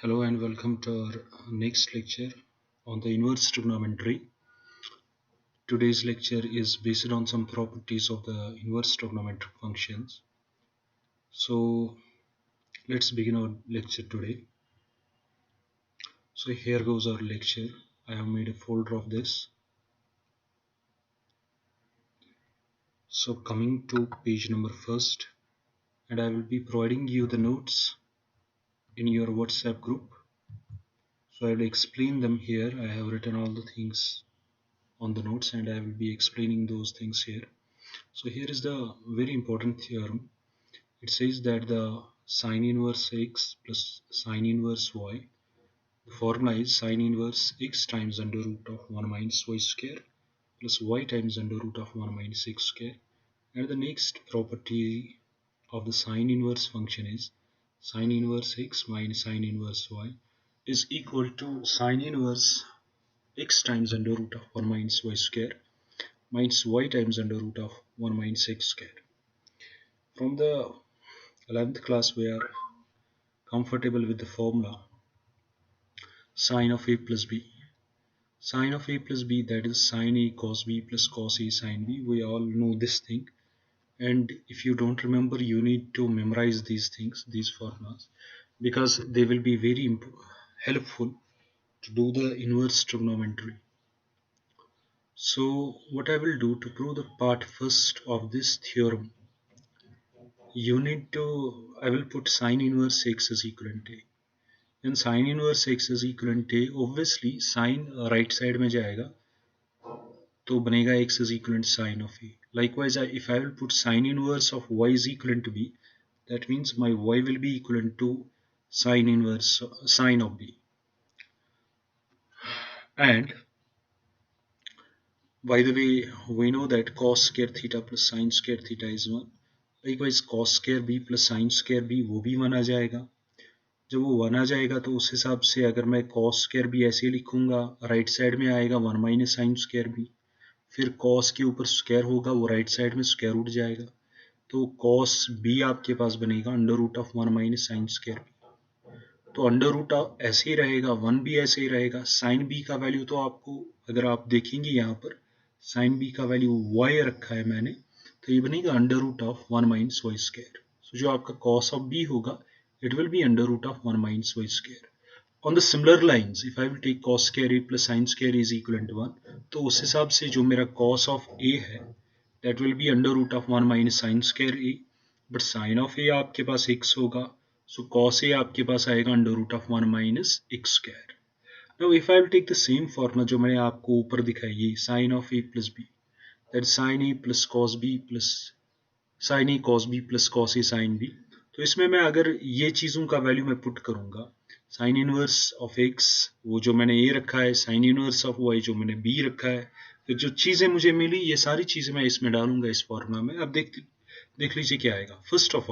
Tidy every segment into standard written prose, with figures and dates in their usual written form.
Hello and welcome to our next lecture on the inverse trigonometry. Today's lecture is based on some properties of the inverse trigonometric functions. So let's begin our lecture today. So here goes our lecture. I have made a folder of this. So coming to page number first, and I will be providing you the notes in your WhatsApp group. So I will explain them here. I have written all the things on the notes and I will be explaining those things here. So here is the very important theorem. It says that the sine inverse x plus sine inverse y, the formula is sine inverse x times under root of 1 minus y square plus y times under root of 1 minus x square. And the next property of the sine inverse function is sine inverse x minus sine inverse y is equal to sine inverse x times under root of 1 minus y square minus y times under root of 1 minus x square. From the 11th class we are comfortable with the formula sine of a plus b. Sine of a plus b, that is sine a cos b plus cos a sine b. We all know this thing, and if you don't remember, you need to memorize these things, these formulas, because they will be very helpful to do the inverse trigonometry. So what I will do to prove the part first of this theorem, I will put sine inverse x is equivalent to a. Then sine inverse x is equivalent to obviously sine right side में जाएगा तो बनेगा x is equivalent sine of a. Likewise, if I will put sine inverse of y is equivalent to b, that means my y will be equivalent to sine inverse sine of b. And by the way, we know that cos square theta plus sine square theta is 1. Likewise, cos square b plus sine square b वो भी 1 आ जाएगा. जब वो 1 आ जाएगा तो उस हिसाब से अगर मैं cos स्क्वायर भी ऐसे लिखूंगा, राइट साइड में आएगा 1 माइनस साइन स्क्वायर भी, फिर cos के ऊपर स्क्वायर होगा, वो राइट साइड में स्क्वायर उठ जाएगा, तो cos b आपके पास बनेगा under root of 1 minus sine square भी. तो अंडर रूट ऐसे ही रहेगा, 1 भी ऐसे ही रहेगा. साइन b का वैल्यू तो आपको, अगर आप देखेंगे यहाँ पर साइन b का वैल्यू y रखा है मैंने, तो ये बनेगा under root of 1 minus Y square. So जो आपका cos ऑफ b होगा, it will be under root of 1 minus y square. On the similar lines, if I will take cos square a plus sin square is equivalent to 1, तो उस हिसाब से जो मेरा cos of a है, that will be under root of 1 minus sin square a, but sin of a आपके पास x होगा, so cos a आपके पास आएगा under root of 1 minus x square. Now if I will take the same formula जो मैंने आपको ऊपर दिखाई है, sin of a plus b, that is sin a plus cos b plus sin a cos b plus cos a sin b. तो इसमें मैं अगर ये चीज़ों का वैल्यू मैं पुट करूंगा, साइन इनवर्स ऑफ एक्स वो जो मैंने ए रखा है, साइन इनवर्स ऑफ वाई जो मैंने बी रखा है, तो जो चीज़ें मुझे मिली ये सारी चीज़ें मैं इसमें डालूंगा इस फॉर्मूला में. अब देख लीजिए क्या आएगा. First of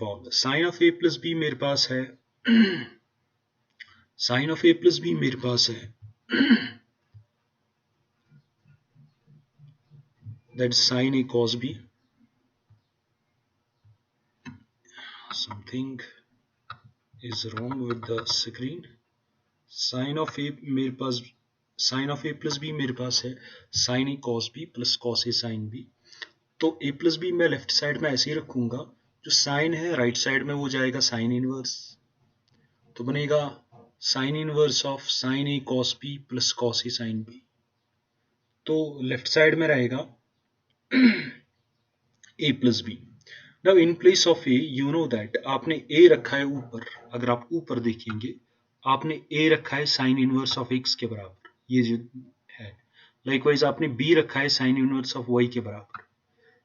all sine of A plus B मेरे पास है sine of A plus B मेरे पास है that sine A cos B. Something is wrong with the screen. Sine of A मेरे पास, sine of A plus B मेरे पास है साइन ए कॉस बी प्लस कॉस ए साइन बी. तो A plus B मैं लेफ्ट साइड में ऐसे ही रखूंगा, जो साइन है राइट साइड में वो जाएगा साइन इनवर्स, तो बनेगा sine inverse of sine A cos B plus cos A sine B. तो लेफ्ट साइड में रहेगा A plus B. Now in place of A, you know that आपने ए रखा है ऊपर, अगर आप ऊपर देखेंगे आपने ए रखा है साइन इनवर्स ऑफ एक्स के बराबर, ये जो है. लाइकवाइज आपने बी रखा है साइन इनवर्स ऑफ वाई के बराबर.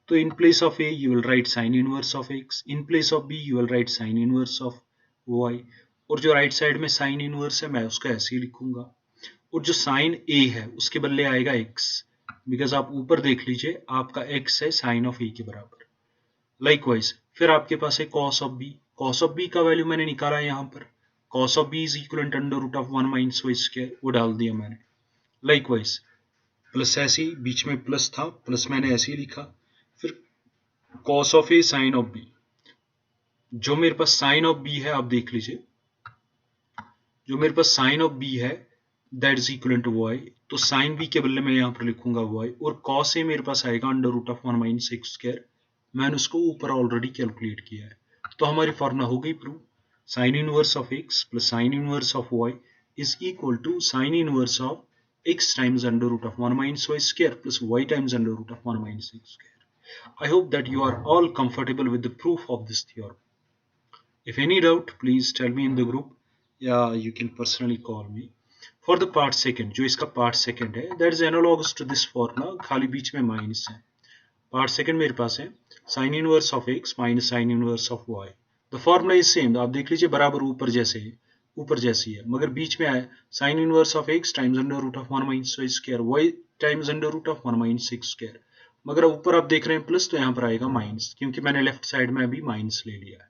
तो in place of A you will write sine inverse of x, in place of b you will write sine inverse of y, और जो राइट साइड में साइन इनवर्स है मैं उसको ऐसे ही लिखूंगा, और जो साइन ए है उसके बदले आएगा एक्स, बिकॉज आप ऊपर देख लीजिए आपका एक्स है साइन ऑफ ए के बराबर. लाइकवाइज फिर आपके पास है cos of b. cos of b का वैल्यू मैंने निकाला है यहाँ पर, cos of b is equal under root of 1 minus Y square, वो डाल दिया मैंने. लाइकवाइज प्लस ऐसे ही बीच में प्लस था, प्लस मैंने ऐसे ही लिखा. फिर cos of a sine of b, जो मेरे पास साइन ऑफ b है आप देख लीजिए, जो मेरे पास साइन ऑफ बी है that is equal to y, तो साइन बी के बदले में यहाँ पर लिखूंगा वाई, और कॉस ए मेरे पास आएगा under root of 1 minus x square. मैंने उसको ऊपर ऑलरेडी कैलकुलेट किया है, तो हमारी फॉर्मूला हो गई prove. Sine inverse of x plus sine inverse of y is equal to sine inverse of x times under root of 1 minus y square plus y times under root of 1 minus x square. I hope that you are all comfortable with the proof of this theorem. If any doubt, please tell me in the group. Yeah, you can personally call me. For the part second, जो इसका part second है, that is analogous to this formula, खाली बीच में minus है. Part second मेरे पास है sin inverse of x minus sin inverse of y. The formula is same. आप देख लीजिए बराबर ऊपर जैसी है, मगर बीच में आए sine inverse of x times under root of 1 minus Y square, y times under root of 1 minus x square, मगर ऊपर आप देख रहे हैं प्लस, तो यहाँ पर आएगा माइनस, क्योंकि मैंने लेफ्ट साइड में अभी माइनस ले लिया है।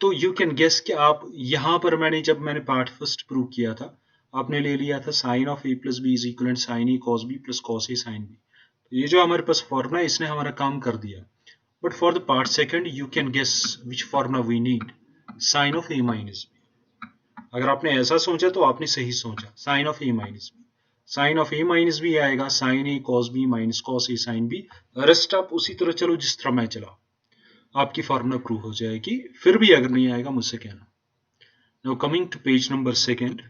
तो यू कैन गेस कि आप यहाँ पर जब मैंने पार्ट फर्स्ट प्रूव किया था, आपने ले लिया था sine of A plus b is equal sine A cos B plus cos A sine B. तो ये जो हमारे पास फॉर्मूला है इसने हमारा काम कर दिया। But for the part second you can guess which formula we need, sine of a minus b. अगर आपने ऐसा सोचा तो आपने सही सोचा, sine of a minus b. Sine of a minus b आएगा साइन ए कॉस बी माइनस कॉस ए sine b. Rest आप उसी तरह चलो जिस तरह मैं चला, आपकी फॉर्मूला प्रूव हो जाएगी। फिर भी अगर नहीं आएगा मुझसे कहना। Now coming to page number second,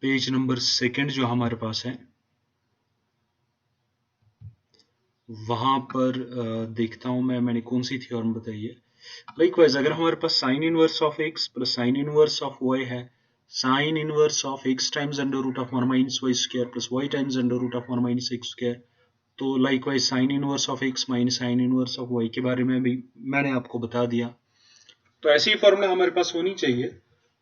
page number second जो हमारे पास है वहां पर देखता हूं मैंने कौन सी थ्योरम बताई है। लाइकवाइज अगर हमारे पास sine inverse of x plus sine inverse of Y है, sine inverse of x times under root of 1 minus Y square plus Y times under root of 1 minus x square, तो likewise sine inverse of x minus sine inverse of Y के बारे में भी मैंने आपको बता दिया। तो ऐसी ही फॉर्मूला हमारे पास होनी चाहिए,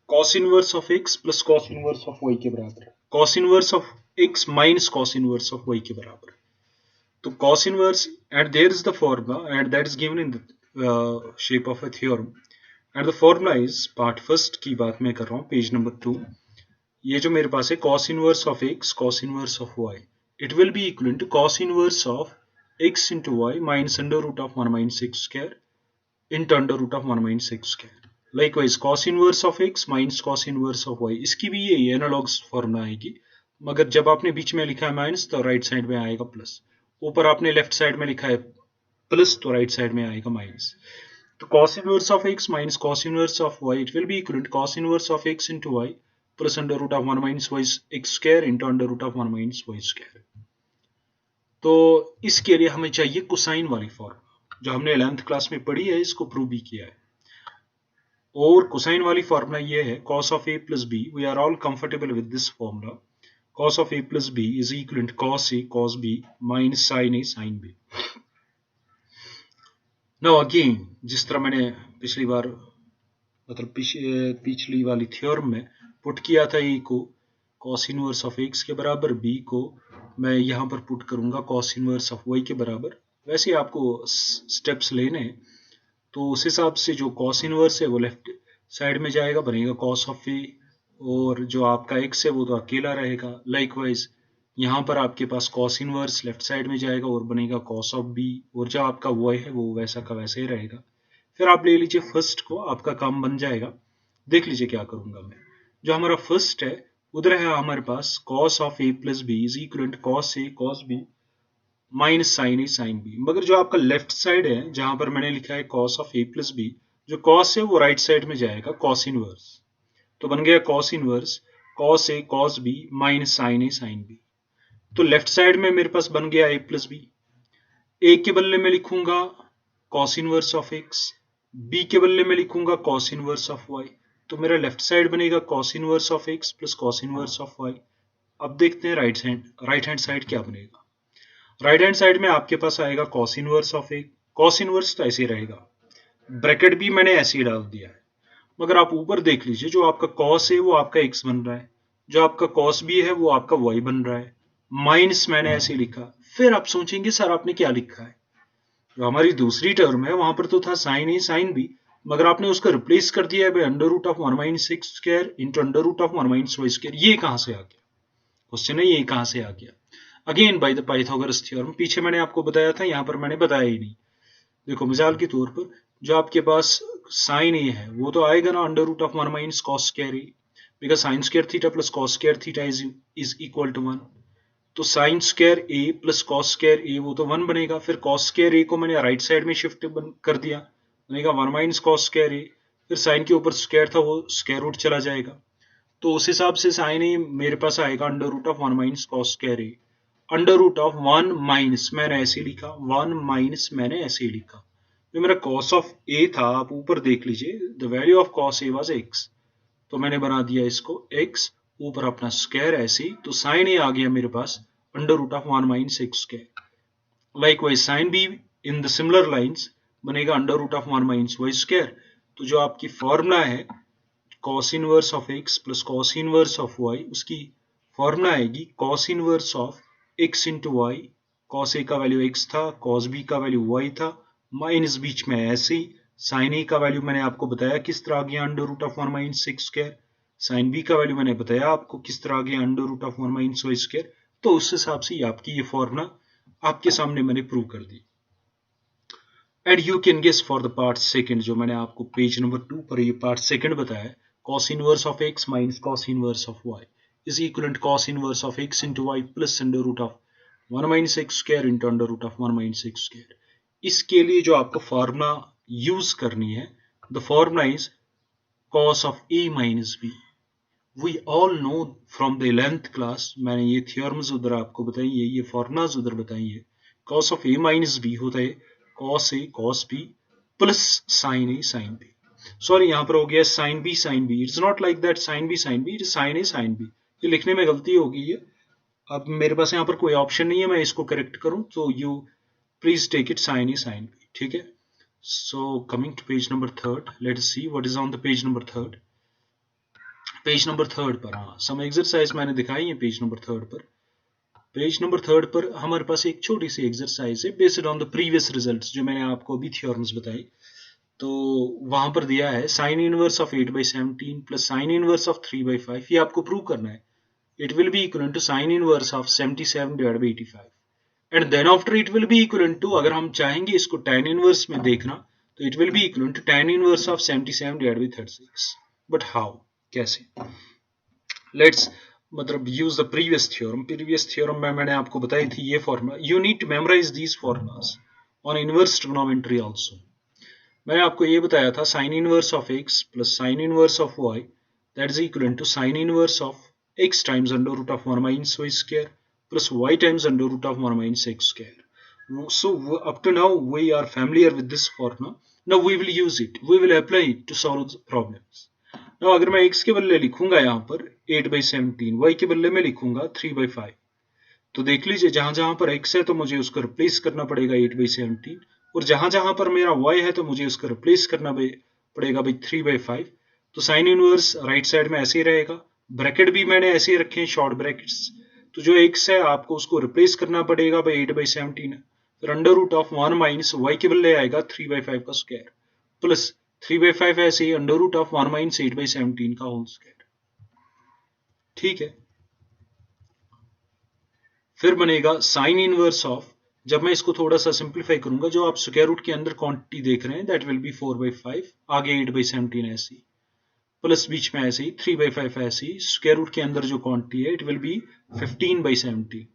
cos inverse of x plus cos inverse of Y के बराबर, cos inverse of x minus cos inverse of Y के बराबर। तो cos inverse, and there is the formula, and that is given in the shape of a theorem, and the formula is part first की बात मैं कर रहा हूँ, page number 2। ये जो मेरे पास है cos inverse of x cos inverse of y, it will be equivalent to cos inverse of x into y minus under root of 1 minus x square into under root of 1 minus x square. Likewise cos inverse of x minus cos inverse of y, इसकी भी यही analogues formula आएगी, मगर जब आपने बीच में लिखा है माइनस तो राइट साइड में आएगा प्लस, ऊपर आपने लेफ्ट साइड में लिखा है प्लस तो राइट साइड में आएगा माइनस। तो cos inverse of x minus cos inverse of y, it will be equal to cos inverse of x into y plus under root of 1 minus y x square into under root of 1 minus y square. तो इसके लिए हमें चाहिए cosine वाली formula, जो हमने 11th class में पढ़ी है, इसको प्रूव भी किया है। और कोसाइन वाली फॉर्मूला ये है cos of a plus b, we are all comfortable with this formula, cos of a plus b is equal to cos a cos b minus sin a sin b. Now again, जिस तरह मैंने पिछली बार मतलब पिछली वाली theorem में put किया था a को cos इनवर्स ऑफ x के बराबर, b को मैं यहाँ पर पुट करूंगा cos इनवर्स ऑफ y के बराबर। वैसे आपको स्टेप्स लेने हैं, तो उस हिसाब से जो cos इनवर्स है वो लेफ्ट साइड में जाएगा, बनेगा cos ऑफ a, और जो आपका x है वो तो अकेला रहेगा। लाइकवाइज यहाँ पर आपके पास cos इनवर्स लेफ्ट साइड में जाएगा और बनेगा cos ऑफ b, और जो आपका y है वो वैसा का वैसा ही रहेगा। फिर आप ले लीजिए फर्स्ट को, आपका काम बन जाएगा। देख लीजिए क्या करूंगा मैं। जो हमारा फर्स्ट है उधर है हमारे पास cos ऑफ a प्लस b is equal to cos a cos b माइनस sin a sin b, मगर जो आपका लेफ्ट साइड है जहां पर मैंने लिखा है cos ऑफ a प्लस b, जो cos है वो राइट साइड में जाएगा cos इनवर्स, तो बन गया cos inverse cos a cos b माइनस sin a sin b। तो लेफ्ट साइड में मेरे पास बन गया a प्लस b, a के बदले में लिखूंगा cos inverse of x, b के बदले में लिखूंगा cos इनवर्स ऑफ y, तो मेरा लेफ्ट साइड बनेगा cos inverse of x plus cos inverse of y। अब देखते हैं राइट हैंड साइड क्या बनेगा। राइट हैंड साइड में आपके पास आएगा cos inverse of x, cos inverse तो ऐसे ही रहेगा, ब्रैकेट भी मैंने ऐसे ही डाल दिया है, मगर आप ऊपर देख लीजिए जो आपका cos है वो आपका x बन रहा है, जो आपका cos b है वो आपका y बन रहा है, माइनस मैंने ऐसे लिखा। फिर आप सोचेंगे सर आपने क्या लिखा है, जो हमारी दूसरी टर्म है वहां पर तो था sin a sin b, मगर आपने उसको रिप्लेस कर दिया है under root of 1 minus x square into under root of 1 minus y square. ये कहां से आ गया, क्वेश्चन है ये कहां से आ गया। Again by the Pythagoras theorem, पीछे मैंने आपको बताया था, यहां पर मैंने बताया ही नहीं। देखो मिसाल के तौर पर जो आपके पास साइन ए है वो तो आएगा ना under root of 1 minus cos square a, because sine square theta plus cos square theta is equal to 1। तो sine square a plus cos square a वो तो 1 बनेगा, फिर कॉस स्क्वायर ए को मैंने राइट साइड में शिफ्ट कर दिया, बनेगा 1 माइनस कॉस स्क्वायर ए, फिर साइन के ऊपर स्क्वायर था वो स्क्वायर रूट चला जाएगा, तो उस हिसाब से साइन ए मेरे पास आएगा under root of 1 minus cos square a. Under root of 1 minus मैंने ऐसे लिखा, 1 माइनस मैंने ऐसे लिखा, जो मेरा कॉस ऑफ ए था आप ऊपर देख लीजिए, the value of cos A was x, तो मैंने बना दिया इसको x, ऊपर अपना स्क्वायर ऐसे, तो साइन ए आ गया मेरे पास under root of 1 minus x square. Likewise sine B in the similar lines बनेगा under root of 1 minus Y square. तो जो आपकी फॉर्मूला है cos inverse of x plus cos inverse of y, उसकी फॉर्मूला आएगी cos inverse of x into Y, cos a का value x था, cos b का वैल्यू y था, माइनस बीच में ऐसे ही साइन ए का वैल्यू मैंने आपको बताया किस तरह आ गया under root of 1 minus x square, sine b का वैल्यू मैंने बताया आपको किस तरह आ गया under root of 1 minus Y square, तो उस हिसाब से आपकी ये फॉर्मूला आपके सामने मैंने प्रूव कर दी। And you can guess for the part second, जो मैंने आपको पेज नंबर 2 पर ये पार्ट सेकंड बताया, cos inverse of x minus cos inverse of y is equal to cos inverse of x into y plus under root of 1 minus x square into under root of 1 minus x square. इसके लिए जो आपको formula use करनी है, the formula is cos of a minus b। we all know from the 11th class, मैंने ये theorems उधर आपको बताई है, ये फॉर्मूलाज उधर बताई है, cos of a minus b होता है cos a cos b plus sin a sin b। Sorry यहाँ पर हो गया sin b sin b, it's not like that sin b sin b, it is sin a sin b, ये लिखने में गलती होगी है। अब मेरे पास यहाँ पर कोई ऑप्शन नहीं है मैं इसको करेक्ट करूं, तो you please take it sin a sin b, ठीक है। So coming to page number 3rd, let us see what is on the page number 3rd। Page number 3rd पर हाँ सम एक्सरसाइज मैंने दिखाई है पेज नंबर 3rd पर। Page number 3rd पर हमारे पास एक छोटी सी एक्सरसाइज है based on the previous results, जो मैंने आपको अभी थ्योरम्स बताई। तो वहां पर दिया है sine inverse of 8/17 plus sine inverse of 3/5, ये आपको प्रूव करना है। It will be equal to sine inverse of 77/85 and then after it will be equal to, अगर हम चाहेंगे इसको tan इनवर्स में देखना, तो it will be equal to tan inverse of 77/36। But how, कैसे? लेट्स मतलब यूज द प्रीवियस थ्योरम में मैंने आपको बताई थी ये formula, you need to memorise these formulas on inverse trigonometry also. मैंने आपको ये बताया था sine inverse of x plus sine inverse of y that is equal to sine inverse of x times under root of 1 minus y square plus y times under root of 1 minus x square। So up to now we are familiar with this formula. Now we will use it, we will apply it to solve the problems। Now अगर मैं x के बदले लिखूंगा यहाँ पर 8/17, y के बदले में लिखूंगा 3/5, तो देख लीजिए जहां जहां पर x है तो मुझे उसको रिप्लेस करना पड़ेगा 8/17, और जहां जहां पर मेरा y है तो मुझे उसको रिप्लेस करना पड़ेगा भाई 3/5। तो साइन इनवर्स राइट साइड में ऐसे ही रहेगा, ब्रैकेट भी मैंने ऐसे ही रखे हैं शॉर्ट ब्रैकेट्स, तो जो x है आपको उसको रिप्लेस करना पड़ेगा भाई 8/17, फिर under root of 1 minus y के बदले आएगा 3/5 का स्क्वायर प्लस 3/5 ऐसे ही अंडर रूट ऑफ 1 माइनस 8/17 का होल स्क्वायर, ठीक है। फिर बनेगा साइन इनवर्स ऑफ, जब मैं इसको थोड़ा सा सिंप्लीफाई करूंगा, जो आप स्क्वायर रूट के अंदर क्वांटिटी देख रहे हैं दैट विल बी 4/5, आगे 8/17 ऐसे ही, प्लस बीच में ऐसे ही 3/5 ऐसे ही, स्क्वायर रूट के अंदर जो क्वांटिटी है इट विल बी 15/17,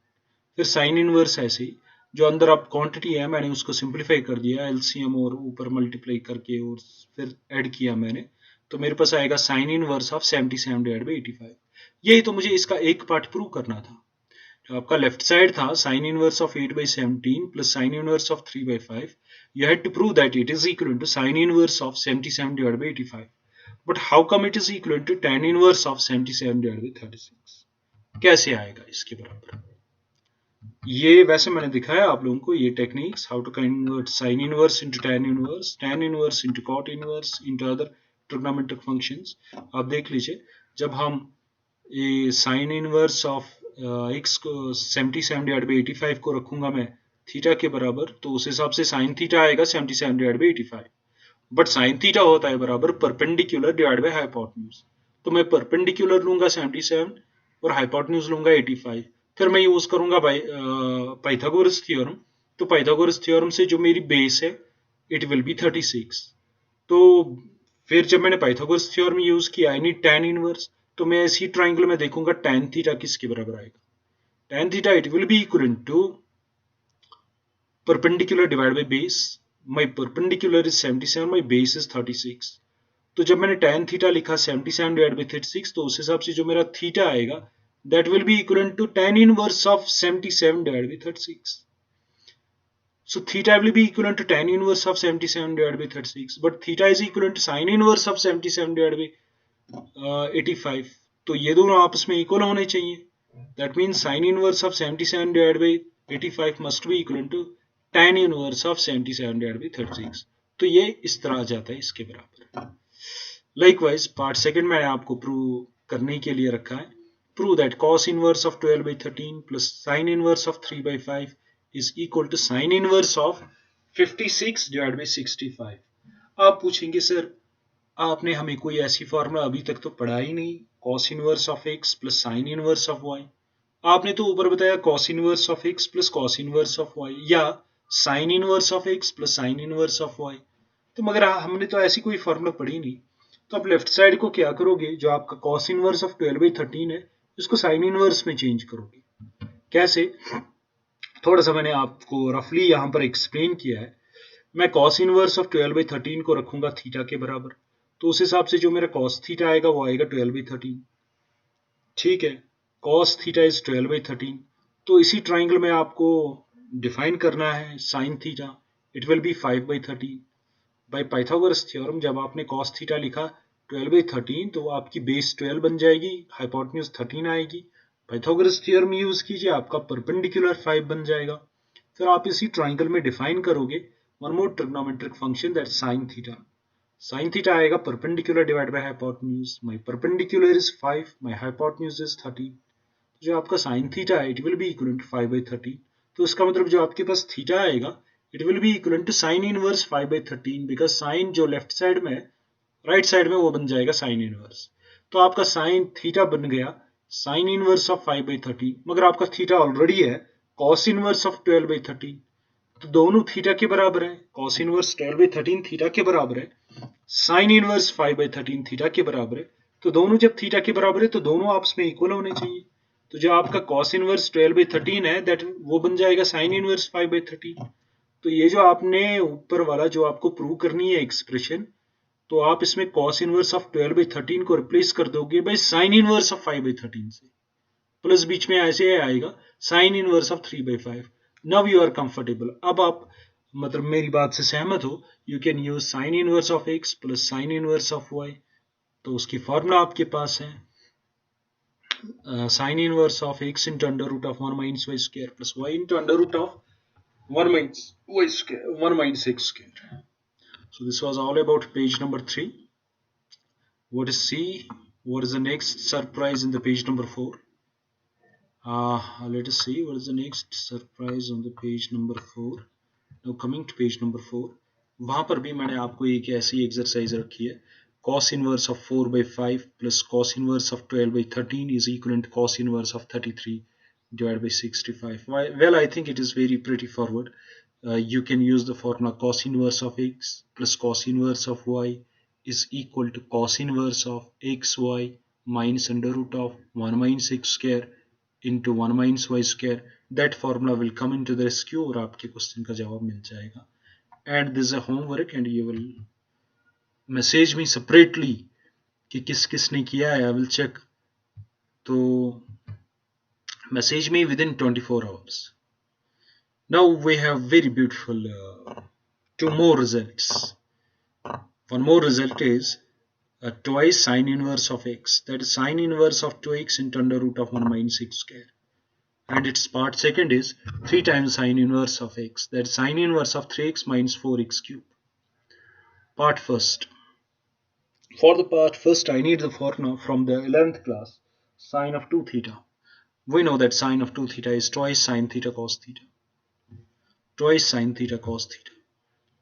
फिर साइन इनवर्स ऐसे ही, जो अंदर आप क्वांटिटी है मैंने उसको सिंप्लीफाई कर दिया एलसीएम और ऊपर मल्टीप्लाई करके और फिर ऐड किया मैंने, तो मेरे पास आएगा साइन इनवर्स ऑफ 77/85। यही तो मुझे इसका एक पार्ट प्रूव करना था। जो आपका लेफ्ट साइड था sine inverse of 8/17 plus sine inverse of 3/5, you had to prove that it is equal to sin inverse of 77/85, but how come it is equal to tan inverse of 77/36? कैसे आएगा इसके बराबर? ये वैसे मैंने दिखाया आप लोगों को ये techniques, how to convert sine inverse into tan inverse into cot inverse into other trigonometric functions. आप देख लीजिए जब हम ये साइन इनवर्स ऑफ x को 77/85 को रखूंगा मैं थीटा के बराबर, तो उस हिसाब से साइन थीटा आएगा 77/85, बट साइन थीटा होता है बराबर परपेंडिकुलर डिवाइड बाय हाइपोटेन्यूज, तो मैं परपेंडिकुलर लूंगा 77 और हाइपोटेन्यूज लूंगा 85, फिर मैं यूज करूंगा पाइथागोरस थ्योरम, तो पाइथागोरस थ्योरम से जो मेरी बेस है इट विल बी 36, तो फिर जब मैंने पाइथागोरस थ्योरम यूज किया, आई नीड tan इनवर्स, तो मैं इसी ट्राइंगल में देखूंगा tan थीटा किसके बराबर आएगा. tan theta it will be equal to perpendicular divided by base. My perpendicular is 77, my base is 36. तो जब मैंने tan थीटा लिखा 77 डिवाइड बाई 36, तो उस हिसाब से जो मेरा थीटा आएगा that will be equivalent to tan inverse of 77 divided by 36. So theta will be equivalent to tan inverse of 77 divided by 36, but theta is equivalent to sin inverse of 77 divided by 85. तो ये दोनों आपस में equal होने चाहिए. That means sin inverse of 77 divided by 85 must be equivalent to tan inverse of 77 divided by 36. तो ये इस तरह आ जाता है इसके बराबर. Likewise, पार्ट सेकंड मैंने आपको प्रूव करने के लिए रखा है. Prove that cos inverse of 12 by 13 plus sin inverse of 3 by 5 is equal to sin inverse of 56 divided by 65. आप पूछेंगे सर आपने हमें कोई ऐसी फॉर्मूला अभी तक तो पढ़ा ही नहीं, cos inverse of x plus sin inverse of y. आपने तो ऊपर बताया cos inverse of x plus cos inverse of y या sin inverse of x plus sin inverse of y. तो मगर हमने तो ऐसी कोई फॉर्मूला पढ़ी नहीं. तो आप लेफ्ट साइड को क्या करोगे, जो आपका cos इनवर्स ऑफ 12 by 13 है इसको sin इनवर्स में चेंज करोगे. कैसे, थोड़ा सा मैंने आपको रफली यहाँ पर एक्सप्लेन किया है. मैं cos इनवर्स ऑफ 12 by 13 को रखूंगा थीटा के बराबर, तो उस हिसाब से जो मेरा cos थीटा आएगा वो आएगा 12 by 13. ठीक है, cos थीटा इज 12 by 13. तो इसी ट्राइंगल में आपको डिफाइन करना है sin theta, it will B 5 by 13. By Pythagoras theorem जब आपने cos थीटा लिखा 12 by 13 तो आपकी बेस 12 बन जाएगी, हाइपोटेन्यूज 13 आएगी. पाइथागोरस थ्योरम यूज कीजिए, आपका परपेंडिकुलर 5 बन जाएगा. फिर आप इसी ट्राइंगल में डिफाइन करोगे one more trigonometric function that sin theta. sin theta आएगा perpendicular divide by hypotenuse. My perpendicular is 5, my hypotenuse is 13. जो आपका sin थीटा है it will be equal to 5 by 13. तो इसका मतलब जो आपके पास थीटा आएगा it will be equivalent to sin inverse 5 by 13 because sin जो लेफ्ट साइड में राइट साइड में वो बन जाएगा sin inverse. तो आपका sin थीटा बन गया sin inverse of 5 by 13, मगर आपका थीटा ऑलरेडी है cos inverse of 12 by 13. तो दोनों थीटा के बराबर है. cos inverse 12 by 13 थीटा के बराबर है, sin inverse 5 by 13 थीटा के बराबर है. तो दोनों जब थीटा के बराबर है तो दोनों आपस में इक्वल होने चाहिए. तो जो आपका cos inverse 12 by 13 है दैट वो बन जाएगा sin inverse 5 by 13. तो ये जो आपने ऊपर वाला जो आपको प्रूव करनी है एक्सप्रेशन, तो आप इसमें cos इनवर्स ऑफ 12 by 13 को रिप्लेस कर दोगे by sin inverse of 5 by 13 से, प्लस बीच में ऐसे आएगा sin inverse of 3 by 5. Now you are comfortable. अब आप मतलब मेरी बात से सहमत हो, you can use sin inverse of x plus sin inverse of y. तो उसकी फॉर्मूला आपके पास है sin inverse of x into under root of 1 minus y square plus y into under root of 1 minus y square, 1 minus x square. So this was all about page number 3. What is C? What is the next surprise in the page number 4? Let us see what is the next surprise on the page number 4. Now coming to page number 4, वहाँ पर भी मैंने आपको एक ऐसी exercise रखी है, cos inverse of 4 by 5 plus cos inverse of 12 by 13 is equivalent to cos inverse of 33 divided by 65. Well, I think it is very pretty forward. You can use the formula cos inverse of x plus cos inverse of y is equal to cos inverse of xy minus under root of 1 minus x square into 1 minus y square. That formula will come into the rescue और आपके question का जवाब मिल जाएगा. And this is a homework and you will message me separately कि किस किसने किया है. I will check. तो message me within 24 hours. Now we have very beautiful 2 more results. One more result is twice sin inverse of x, that is sin inverse of 2x into under root of 1 minus x square. And its part second is 3 times sin inverse of x, that is sin inverse of 3x minus 4x cube. Part first. For the part first I need the formula from the 11th class, sine of 2 theta. We know that sine of 2 theta is twice sin theta cos theta. Twice sin theta cos theta.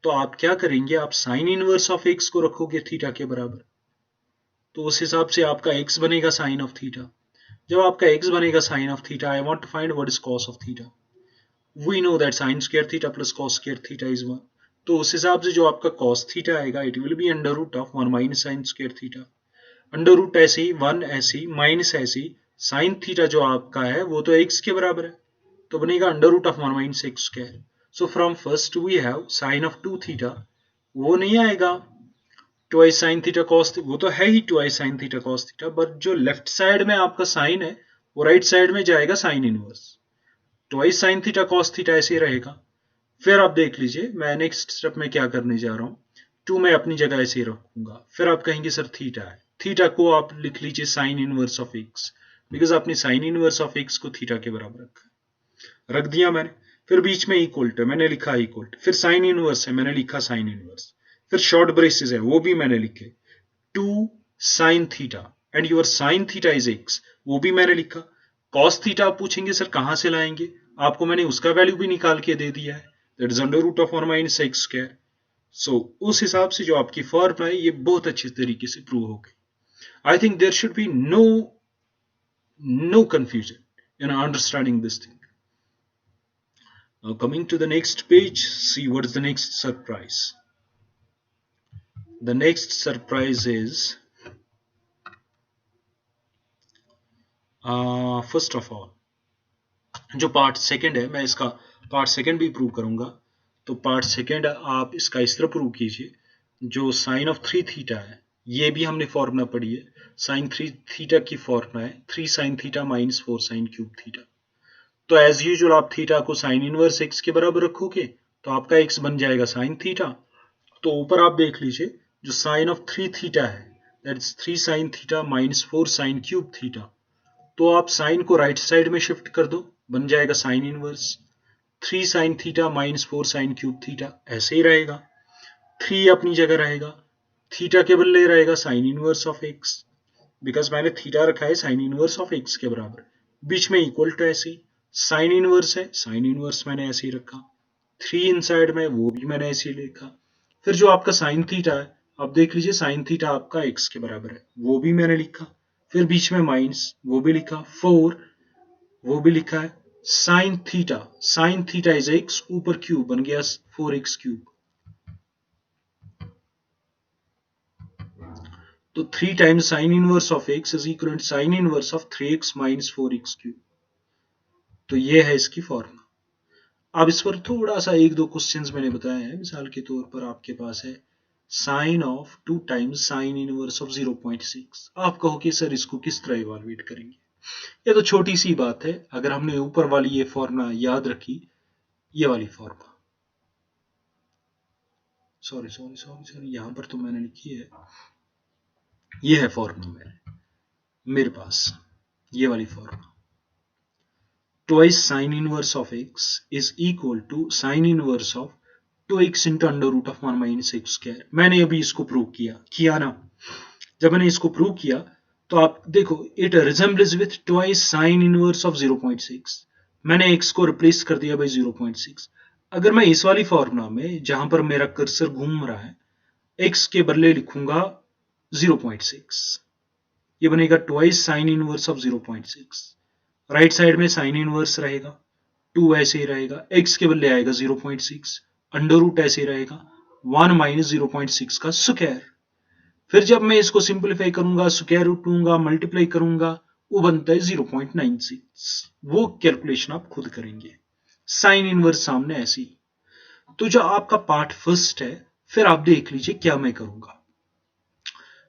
तो आप क्या करेंगे, आप sign inverse of x को रखोगे theta के बराबर, तो उस हिसाब से आपका एक्स बनेगा साइन ऑफ थीटा. जब आपका एक्स बनेगा sine of theta, I want to find what is cos of theta. We know that sine square theta plus cos square theta is 1. तो उस हिसाब से जो आपका cos थीटा आएगा it will be under root of 1 minus sine square theta. Under root ऐसे ही 1 ऐसे ही माइनस ऐसे ही साइन थीटा जो आपका है वो तो x के बराबर है, तो बनेगा under root of 1 minus x square. So from first we have sine of 2 theta, वो नहीं आएगा ट्वाइस साइन थीटा कॉस, वो तो है ही twice sine theta cos theta, but जो लेफ्ट साइड में आपका साइन है वो राइट साइड में जाएगा sine inverse. Twice sine theta cos theta ऐसे ही रहेगा। फिर आप देख लीजिए मैं नेक्स्ट स्टेप में क्या करने जा रहा हूँ, 2 मैं अपनी जगह ऐसे ही रखूंगा। फिर आप कहेंगे सर थीटा है, थीटा को आप लिख लीजिए sign inverse of x, because आपने साइन इनवर्स ऑफ एक्स को थीटा के बराबर रखा, रख दिया मैंने। फिर बीच में इक्वल टू मैंने लिखा इक्वल टू, फिर साइन इनवर्स है मैंने लिखा साइन इनवर्स, फिर शॉर्ट ब्रेसेस है वो भी मैंने लिखे 2 sine theta and your sign theta is x, वो भी मैंने लिखा। कॉस थीटा आप पूछेंगे सर कहां से लाएंगे, आपको मैंने उसका वैल्यू भी निकाल के दे दिया है, that is under root of 1 minus x square. So उस हिसाब से जो आपकी फॉर्मूला है ये बहुत अच्छी तरीके से प्रूव हो गई। I think there should be no confusion in understanding this thing. Now coming to the next page, see what is the next surprise. The next surprise is first of all जो part second है मैं इसका part second भी prove करूंगा। तो part second आप इसका इस तरह प्रूव कीजिए, जो साइन ऑफ 3 थीटा है ये भी हमने फॉर्मूला पढ़ी है, साइन 3 थीटा की फॉर्मूला है 3 sine theta minus 4 sine cube theta. तो एज यूजुअल आप थीटा को साइन इनवर्स एक्स के बराबर रखोगे तो आपका एक्स बन जाएगा साइन थीटा। तो ऊपर आप देख लीजिए जो साइन ऑफ 3 थीटा है that is 3 sine theta minus 4 sine cube theta, तो आप साइन को राइट साइड में शिफ्ट कर दो, बन जाएगा sine inverse 3 sine theta minus 4 sine cube theta, ऐसे ही रहेगा। 3 अपनी जगह रहेगा, थीटा के बदले रहेगा sign inverse of x, because मैंने थीटा रखा है साइन इनवर्स ऑफ एक्स के बराबर, बीच में इक्वल टू ऐसे ही साइन इनवर्स है, साइन इनवर्स मैंने ऐसे ही रखा, 3 इनसाइड में वो भी मैंने ऐसे ही लिखा। फिर जो आपका साइन थीटा है आप देख लीजिए साइन थीटा आपका एक्स के बराबर है, वो भी मैंने लिखा, फिर बीच में माइनस वो भी लिखा, 4 वो भी लिखा है, साइन थीटा इज एक्स, ऊपर क्यूब बन गया 4x क्यूब। तो 3 times sine inverse of x is equal to sine inverse of 3x minus 4x cube. तो ये है इसकी फॉर्मूला। अब इस पर थोड़ा सा एक दो क्वेश्चंस मैंने बताया है, मिसाल के तौर पर आपके पास है sine of 2 times sine inverse of 0.6। आप कहो कि सर इसको किस तरह इवैल्यूएट करेंगे, ये तो छोटी सी बात है, अगर हमने ऊपर वाली ये फॉर्मूला याद रखी, ये वाली फॉर्मूला सॉरी यहां पर तो मैंने लिखी है, ये है फॉर्मूला मेरे पास, ये वाली formula twice sine inverse of x is equal to sine inverse of 2x into under root of 1 minus x square. मैंने अभी इसको प्रूव किया ना, जब मैंने इसको प्रूव किया तो आप देखो it resembles with twice sine inverse of 0.6, मैंने x को रिप्लेस कर दिया बाय 0.6। अगर मैं इस वाली फॉर्मूला में जहां पर मेरा कर्सर घूम रहा है x के बदले लिखूंगा 0.6, ये बनेगा twice sine inverse of 0.6, right side में साइन इनवर्स रहेगा, 2 ऐसे ही रहेगा, x के बदले आएगा 0.6, अंडर रूट ऐसे ही रहेगा 1 माइनस 0.6 का स्क्वायर। फिर जब मैं इसको सिंपलीफाई करूंगा, स्क्वायर रूट लूंगा, मल्टीप्लाई करूंगा, वो बनता है 0.96। वो कैलकुलेशन आप खुद करेंगे, साइन इनवर्स सामने ऐसे ही। तो जो आपका पार्ट फर्स्ट है, फिर आप देख लीजिए क्या मैं करूंगा,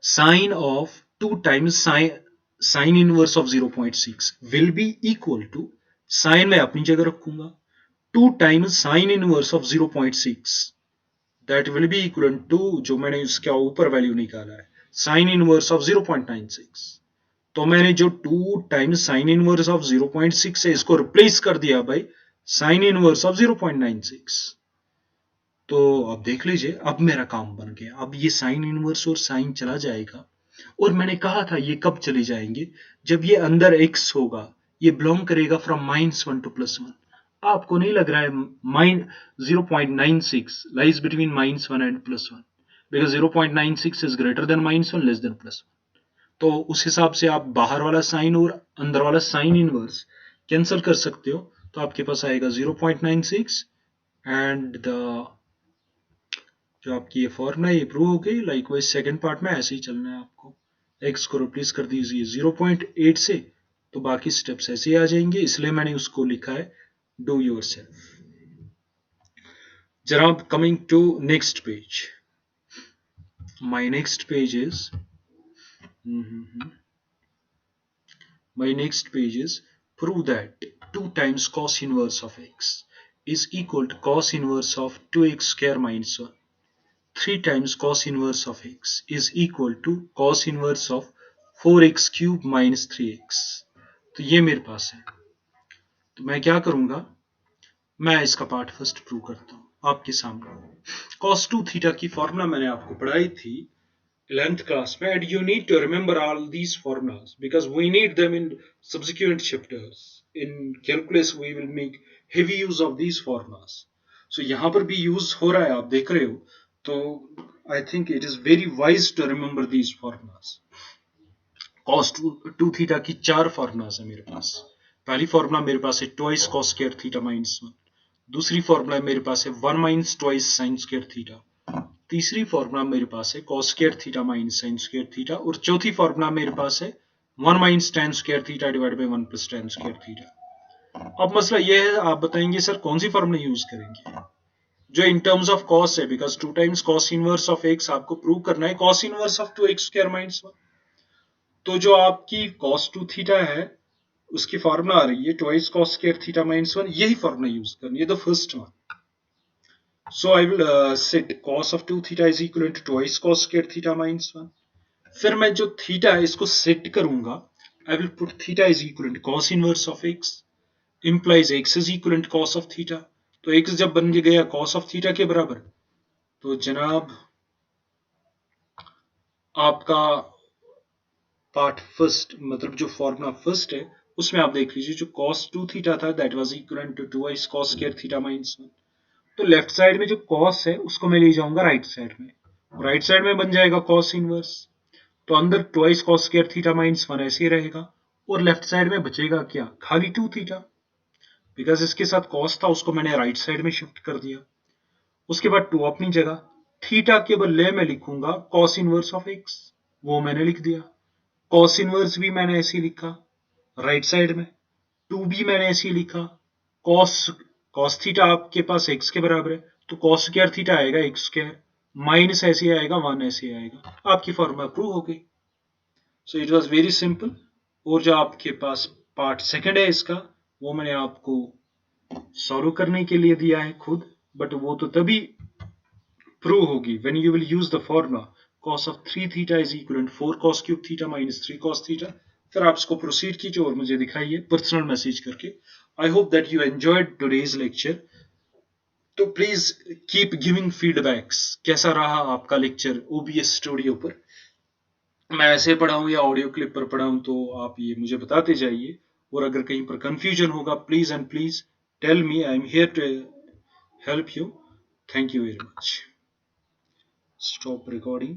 sine of 2 times sine inverse of 0.6 will be equal to, sine में अपनी जगह रखूंगा, 2 times sine inverse of 0.6 that will be equal to, जो मैंने इसका ऊपर वैल्यू निकाला है साइन इनवर्स ऑफ 0.96, तो मैंने जो 2 टाइम्स साइन इनवर्स ऑफ 0.6 है इसको रिप्लेस कर दिया बाय साइन इनवर्स ऑफ 0.96। तो अब देख लीजिए अब मेरा काम बन गया, अब ये साइन इनवर्स और साइन चला जाएगा, और मैंने कहा था ये कब चले जाएंगे, जब ये अंदर x होगा, ये बिलोंग करेगा फ्रॉम -1 टू +1। आपको नहीं लग रहा है 0.96 lies between -1 and +1, because 0.96 is greater than -1 less than +1। तो उस हिसाब से आप बाहर वाला साइन और अंदर वाला साइन इनवर्स कैंसिल कर सकते हो, तो आपके पास आएगा 0.96 एंड द जो आपकी ये फॉर्मूला ये प्रूव हो गई। लाइकवाइज सेकंड पार्ट में ऐसे ही चलना है आपको। x को रिप्लेस कर दीजिए 0.8 से, तो बाकी स्टेप्स ऐसे ही आ जाएंगे, इसलिए मैंने उसको लिखा है डू योरसेल्फ। जनाब, coming to next page, my next page is prove that 2 times cos inverse of x is equal to cos inverse of 2x square minus 1. 3 times cos inverse of x is equal to cos inverse of 4x cube minus 3x. तो ये मेरे पास है, तो मैं क्या करूंगा, मैं इसका पार्ट फर्स्ट प्रूव करता हूं आपके सामने। cos 2 थीटा की फॉर्मूला मैंने आपको पढ़ाई थी 11th class में, and you need to remember all these formulas because we need them in subsequent chapters. In calculus we will make heavy use of these formulas. So यहाँ पर भी use हो रहा है, आप देख रहे हो, तो I think it is very wise to remember these formulas. cos 2 theta की 4 फॉर्मुलाज है मेरे पास। पहली फॉर्मूला मेरे पास है twice cos square theta minus 1। दूसरी फॉर्मूला मेरे पास है 1 minus twice sin square theta. तीसरी फॉर्मूला मेरे पास है cos square theta minus sin square theta. और चौथी फॉर्मूला मेरे पास है 1 minus tan square theta divide by 1 plus tan square theta. अब मसला यह है, आप बताएंगे सर कौन सी फॉर्मूला यूज करेंगे जो इन टर्म्स ऑफ cos है, because 2 times cos inverse of x आपको प्रूव करना है cos inverse of 2x square minus 1। तो जो आपकी cos 2 थीटा है उसकी फॉर्मूला आ रही है twice cos square theta minus 1, यही फॉर्मूला यूज करनी है, the first one. So I will set cos of 2 theta is equal to twice cos square theta minus 1. फिर मैं जो थीटा है इसको सेट करूंगा, I will put theta is equal to cos inverse of x implies x is equal to cos of theta. तो x जब बन गया cos of theta के बराबर, तो जनाब आपका पार्ट फर्स्ट मतलब जो फॉर्मूला फर्स्ट है उसमें आप देख लीजिए जो cos 2 थीटा था that was equal to twice cos square theta minus 1। तो लेफ्ट साइड में जो cos है उसको मैं ले जाऊंगा राइट साइड में, राइट साइड में बन जाएगा cos इनवर्स, तो अंदर twice cos square theta minus 1 ऐसे ही रहेगा, और लेफ्ट साइड में बचेगा क्या, खाली 2 थीटा, बिकॉज इसके साथ cos था उसको मैंने राइट साइड में शिफ्ट कर दिया। उसके बाद 2 अपनी जगह, थीटा के बदले में लिखूंगा cos इनवर्स ऑफ x, वो मैंने लिख दिया। cos इनवर्स भी मैंने ऐसे ही लिखा राइट साइड में, 2 भी मैंने ऐसे ही लिखा। cos थीटा आपके पास x के बराबर है, तो cos स्क्वायर थीटा आएगा x स्क्वायर माइनस ऐसे आएगा 1 ऐसे आएगा, आपकी फॉर्मूला प्रूव हो गई। So it was very simple. और जो आपके पास पार्ट सेकंड है इसका, वो मैंने आपको सॉल्व करने के लिए दिया है खुद, बट वो तो तभी प्रूव होगी when you will use the formula cos of 3 theta is equal to 4 cos cube theta minus 3 cos theta. फिर आप इसको प्रोसीड कीजिए और मुझे दिखाइए पर्सनल मैसेज करके। I hope that you enjoyed today's lecture. तो प्लीज कीप गिविंग फीडबैक्स, कैसा रहा आपका लेक्चर OBS स्टूडियो पर, मैं ऐसे पढ़ाऊं या ऑडियो क्लिप पर पढ़ाऊं, तो आप ये मुझे बताते जाइए। और अगर कहीं पर कंफ्यूजन होगा please and please tell me, I am here to help you. Thank you very much. Stop recording.